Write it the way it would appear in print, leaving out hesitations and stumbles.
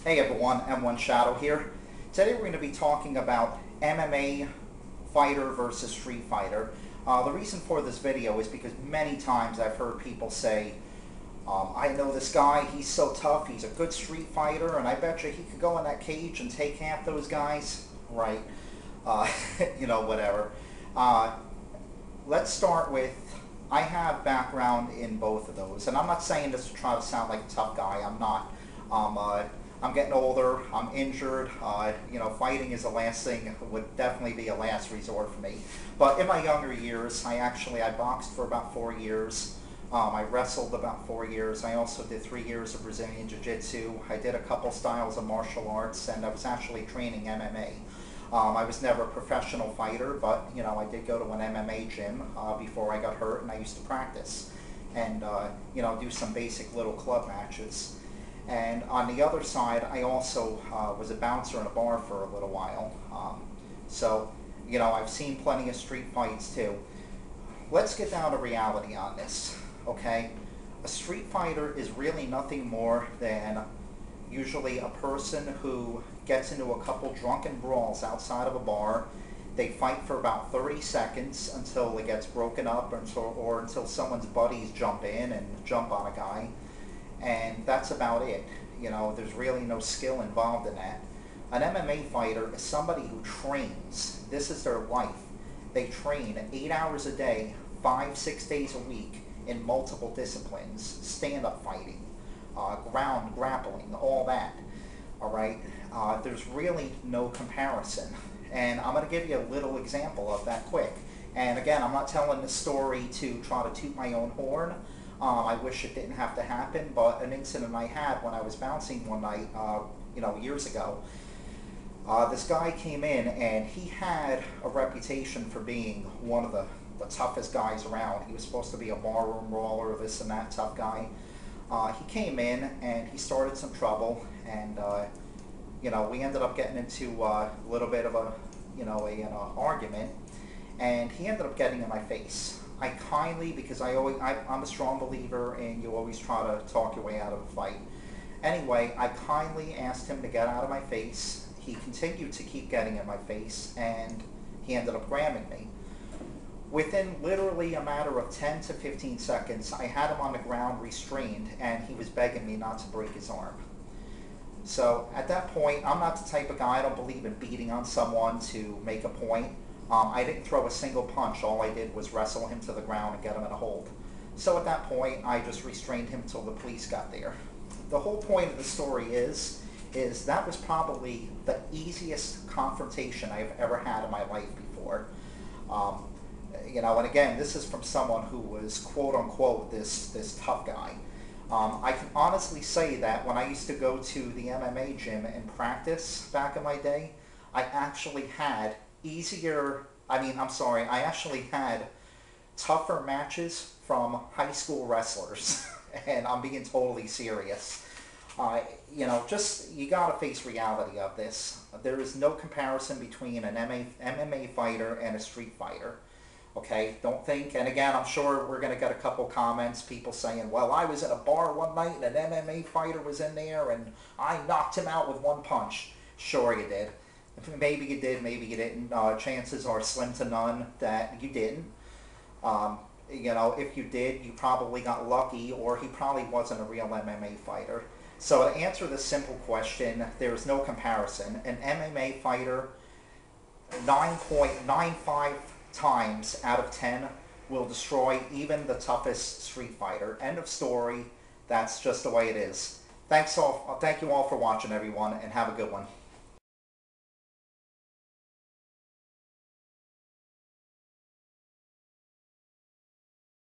Hey everyone, M1 Shadow here. Today we're going to be talking about MMA fighter versus street fighter. The reason for this video is because many times I've heard people say, I know this guy, he's so tough, he's a good street fighter, and I bet you he could go in that cage and take half those guys. Right. Whatever. Let's start with, I have background in both of those, and I'm not saying this to try to sound like a tough guy, I'm not. I'm getting older, I'm injured, fighting is the last thing, would definitely be a last resort for me. But in my younger years, I boxed for about 4 years, I wrestled about 4 years, I also did 3 years of Brazilian jiu-jitsu, I did a couple styles of martial arts, and I was actually training MMA. I was never a professional fighter, but I did go to an MMA gym before I got hurt, and I used to practice and do some basic little club matches. And on the other side, I also was a bouncer in a bar for a little while. I've seen plenty of street fights too. Let's get down to reality on this, okay? A street fighter is really nothing more than usually a person who gets into a couple drunken brawls outside of a bar. They fight for about 30 seconds until it gets broken up or until someone's buddies jump in and jump on a guy. And that's about it. There's really no skill involved in that. An MMA fighter is somebody who trains. This is their life. They train 8 hours a day, 5-6 days a week in multiple disciplines, stand-up fighting, ground grappling, all that. All right. There's really no comparison. And I'm going to give you a little example of that quick. And again, I'm not telling this story to try to toot my own horn. I wish it didn't have to happen, but an incident I had when I was bouncing one night, years ago, this guy came in and he had a reputation for being one of the toughest guys around. He was supposed to be a barroom brawler, this and that tough guy. He came in and he started some trouble, and we ended up getting into a little bit of an argument, and he ended up getting in my face. I kindly, because I'm a strong believer in you always try to talk your way out of a fight. Anyway, I kindly asked him to get out of my face. He continued to keep getting in my face, and he ended up grabbing me. Within literally a matter of 10 to 15 seconds, I had him on the ground restrained, and he was begging me not to break his arm. So at that point, I'm not the type of guy, I don't believe in beating on someone to make a point. I didn't throw a single punch. All I did was wrestle him to the ground and get him in a hold. So at that point, I just restrained him until the police got there. The whole point of the story is that was probably the easiest confrontation I've ever had in my life before. And again, this is from someone who was quote-unquote this tough guy. I can honestly say that when I used to go to the MMA gym and practice back in my day, I actually had I actually had tougher matches from high school wrestlers, and I'm being totally serious. You gotta face reality of this. There is no comparison between an MMA fighter and a street fighter. Okay, don't think, and again, I'm sure we're going to get a couple comments, people saying, well, I was in a bar one night and an MMA fighter was in there and I knocked him out with one punch. Sure you did. Maybe you did, maybe you didn't. Chances are slim to none that you didn't. If you did, you probably got lucky, or he probably wasn't a real MMA fighter. So to answer this simple question, there is no comparison. An MMA fighter, 9.95 times out of 10 will destroy even the toughest street fighter. End of story. That's just the way it is. Thank you all for watching, everyone, and have a good one.